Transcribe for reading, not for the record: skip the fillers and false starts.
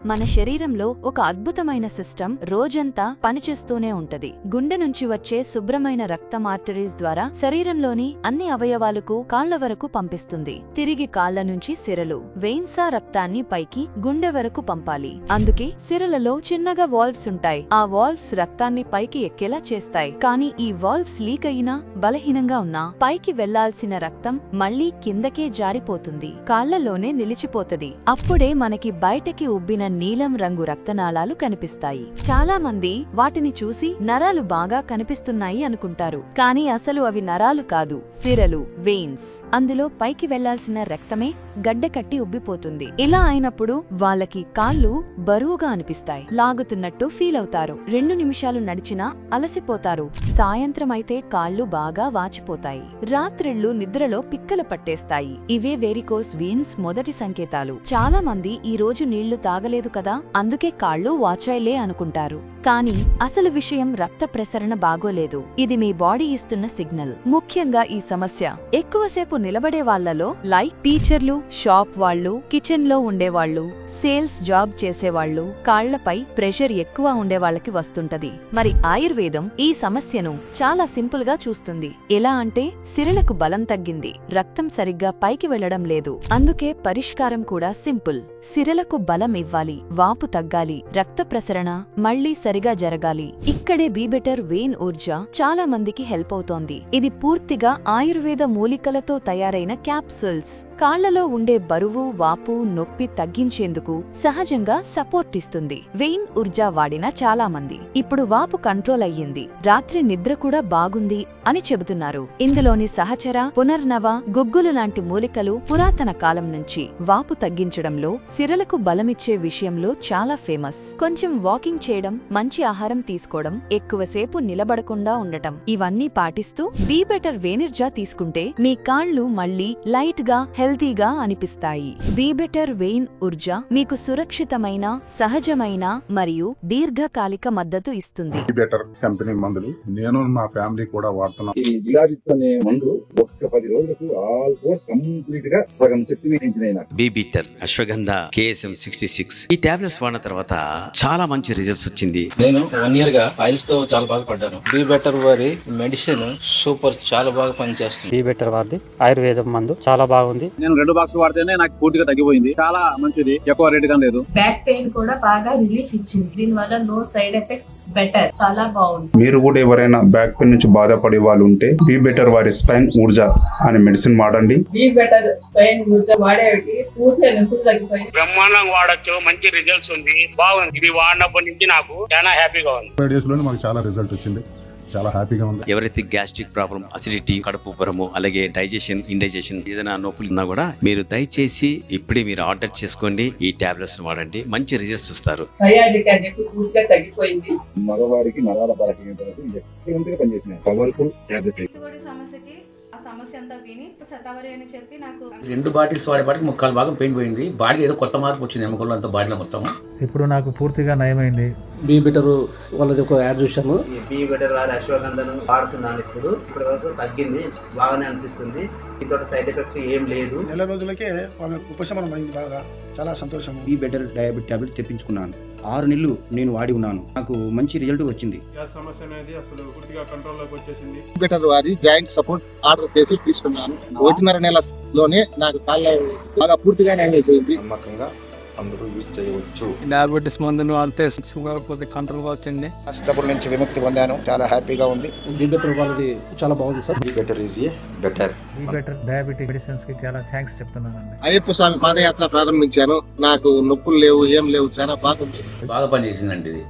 మన శరీరంలో ఒక అద్భుతమైన సిస్టమ్ రోజంతా పనిచేస్తూనే ఉంటది. గుండె నుంచి వచ్చే శుభ్రమైన రక్తం ఆర్టరీస్ ద్వారా శరీరంలోని అన్ని అవయవాలకు కాళ్ల వరకు పంపిస్తుంది. తిరిగి కాళ్ల నుంచి సిరలు వెయిన్సా రక్తాన్ని పైకి గుండె వరకు పంపాలి. అందుకే సిరలలో చిన్నగా వాల్వ్స్ ఉంటాయి. ఆ వాల్వ్స్ రక్తాన్ని పైకి ఎక్కేలా చేస్తాయి. కానీ ఈ వాల్వ్స్ లీక్ అయినా బలహీనంగా ఉన్నా పైకి వెళ్లాల్సిన రక్తం మళ్లీ కిందకే జారిపోతుంది, కాళ్లలోనే నిలిచిపోతది. అప్పుడే మనకి బయటకి ఉబ్బిన నీలం రంగు రక్తనాళాలు కనిపిస్తాయి. చాలా మంది వాటిని చూసి నరాలు బాగా కనిపిస్తున్నాయి అనుకుంటారు. కానీ అసలు అవి నరాలు కాదు, సిరలు, వెయిన్స్. అందులో పైకి వెళ్లాల్సిన రక్తమే గడ్డకట్టి ఉబ్బిపోతుంది. ఇలా అయినప్పుడు వాళ్ళకి కాళ్ళు బరువుగా అనిపిస్తాయి, లాగుతున్నట్టు ఫీల్ అవుతారు. 2 నిమిషాలు నడిచినా అలసిపోతారు. సాయంత్రం అయితే కాళ్ళు బాగా వాచిపోతాయి. రాత్రిళ్లు నిద్రలో పిక్కలు పట్టేస్తాయి. ఇవే వెరికోస్ వెయిన్స్ మొదటి సంకేతాలు. చాలా మంది ఈ రోజు నీళ్లు తాగలేదు కదా, అందుకే కాళ్ళు వాచాయిలే అనుకుంటారు. కానీ అసలు విషయం రక్త ప్రసరణ బాగోలేదు. ఇది మీ బాడీ ఇస్తున్న సిగ్నల్. ముఖ్యంగా ఈ సమస్య ఎక్కువసేపు నిలబడే వాళ్లలో, లైక్ టీచర్లు, షాప్ వాళ్లు, కిచెన్ లో ఉండేవాళ్లు, సేల్స్ జాబ్ చేసేవాళ్లు, కాళ్లపై ప్రెషర్ ఎక్కువ ఉండేవాళ్లకి వస్తుంటది. మరి ఆయుర్వేదం ఈ సమస్యను చాలా సింపుల్ గా చూస్తుంది. ఎలా అంటే, సిరలకు బలం తగ్గింది, రక్తం సరిగ్గా పైకి వెళ్లడం లేదు. అందుకే పరిష్కారం కూడా సింపుల్. సిరలకు బలం ఇవ్వాలి, వాపు తగ్గాలి, రక్త ప్రసరణ మళ్లీ సరిగా జరగాలి. ఇక్కడే బీ బెటర్ వెయిన్ ఊర్జా చాలా మందికి హెల్ప్ అవుతోంది. ఇది పూర్తిగా ఆయుర్వేద మూలికలతో తయారైన క్యాప్సూల్స్. కాళ్లలో ఉండే బరువు, వాపు, నొప్పి తగ్గించేందుకు సహజంగా సపోర్ట్ ఇస్తుంది. వెయిన్ ఊర్జా వాడిన చాలా మంది ఇప్పుడు వాపు కంట్రోల్ అయ్యింది, రాత్రి నిద్ర కూడా బాగుంది అని చెబుతున్నారు. ఇందులోని సహచర, పునర్నవ, గుగ్గులు లాంటి మూలికలు పురాతన కాలం నుంచి వాపు తగ్గించడంలో, సిరలకు బలమిచ్చే విషయంలో చాలా ఫేమస్. కొంచెం వాకింగ్ చేయడం, మంచి ఆహారం తీసుకోవడం, ఎక్కువసేపు నిలబడకుండా ఉండటం, ఇవన్నీ పాటిస్తూ బీ బెటర్ వెయిన్ఊర్జా తీసుకుంటే మీ కాళ్లు మళ్లీ లైట్ గా, హెల్తీగా అనిపిస్తాయి. బీ బెటర్ వెయిన్ ఊర్జా మీకు సురక్షితమైన, సహజమైన మరియు దీర్ఘకాలిక మద్దతు ఇస్తుంది. బీ బెటర్ కంపెనీ మందులు నేను మా ఫ్యామిలీ కూడా వాడుతున్నాం. ఈ విలాజిత్ అనే మందు ఒక్క 10 రోజులకు ఆల్మోస్ట్ కంప్లీట్ గా సగం శక్తిని పెంచినాయి. బీ బెటర్ అశ్వగంధ KSM 66 ఈ టాబ్లెట్స్ వాడిన తర్వాత చాలా మంచి రిజల్ట్స్ వచ్చింది. నేను 1 year గా ఫైల్స్ తో చాలా బాధపడ్డాను. బీ బెటర్ వారి మెడిసిన్ సూపర్, చాలా బాగా పనిచేస్తుంది. బీ బెటర్ వారి ఆయుర్వేదం మందు చాలా బాగుంది. నేను 2 బాక్స్ వాడితేనే నాకు పూర్తిగా తగ్గిపోయింది. చాలా మంచిది, ఎక్కువ రేట్ గా లేదు. బ్యాక్ పెయిన్ కూడా బాగా రిలీఫ్ ఇచ్చింది. దీని వల్ల నో సైడ్ ఎఫెక్ట్స్, బెటర్, చాలా బాగుంది. మీరు కూడా ఎవరైనా బ్యాక్ పెయిన్ నుంచి బాధపడే వాళ్ళు ఉంటే బీ బెటర్ వారి స్పైన్ ఊర్జా అనే మెడిసిన్ వాడండి. బీ బెటర్ స్పైన్ ఊర్జా వాడేవి పూర్తిగా నొప్పులు తగ్గిపోయింది. బ్రహ్మాండంగా వాడచ్చు, మంచి రిజల్ట్స్ ఉంది, బాగుంది. ఇది వాడినప్పటి నుంచి నాకు చాలా హ్యాపీగా ఉంది. 5 days లోనే మాకు చాలా రిజల్ట్ వచ్చింది, చాలా హ్యాపీగా ఉంది. ఎవరైతే గ్యాస్ట్రిక్ ప్రాబ్లం, అసిడిటీ, కడుపు ఉబ్బరము, అలాగే డైజెషన్, ఇండైజెషన్ ఏదైనా నొప్పులు ఉన్నా కూడా మీరు దయచేసి ఇప్పుడే మీరు ఆర్డర్ చేసుకోండి. ఈ టాబ్లెట్స్ వాడండి, మంచి రిజల్ట్స్ వస్తారు. థైరాయిడ్ అనేది పూర్తిగా తగ్గిపోయింది. మగవారికి నరాల బలహీనతలకు ఎక్సలెంట్ గా పనిచేసినాయి. Powerful tablet. సమస్యకి ఆ సమస్య అంతా విని శతావరి అని చెప్పి నాకు 2 బాటిల్స్ వాడేపాటికి ముక్కాలు భాగం పెయిన్ పోయింది. బాడీ ఏదో కొత్త మార్పు వచ్చింది, ఎముకలు అంతా బాడీలో మొత్తం. ఇప్పుడు నాకు పూర్తిగా నయమైంది. బీ బెటర్ వాళ్ళది ఒక యాడ్ చూశాను. బీ బెటర్ వారి అశ్వగంధను వాడుతున్నాను. ఇప్పుడు వరకు తగ్గింది, బాగానే అనిపిస్తుంది. దీంతో సైడ్ ఎఫెక్ట్ ఏం లేదు. నెల రోజులకే ఉపశమనం అయింది, బాగా చాలా సంతోషం. బీ బెటర్ డయాబెటిక్ టాబ్లెట్ తెప్పించుకున్నాను. 6 నెలలు నేను వాడి ఉన్నాను, నాకు మంచి రిజల్ట్ వచ్చింది. సమస్య అనేది అసలు పూర్తిగా కంట్రోల్ లోకి వచ్చేసింది. బీ బెటర్ వారి జాయింట్ సపోర్ట్ ఆర్డర్ చేసి తీసుకున్నాను. 1.5 నెలలోనే నాకు కాళ్ళ బాగా పూర్తిగా అయిపోయింది. నమ్మకంగా అందరూ యూజ్ చేయవచ్చు. డయాబెటిస్ మందును అంతే షుగర్ కొద్దిగా కంట్రోల్ గా వచ్చింది. ట్రబుల్ నుంచి విముక్తి పొందాను, చాలా హ్యాపీగా ఉంది. బీ బెటర్ వాళ్ళది చాలా బాగుంది sir. Be better is a better. Be better diabetic medicines కి చాలా థ్యాంక్స్ చెప్తున్నానండి. అయ్యప్ప స్వామి పాదయాత్ర ప్రారంభించాను, నాకు నొప్పులు లేవు, ఏం లేవు, చాలా బాగుంది. బాగా పనిచేసిందండి ఇది.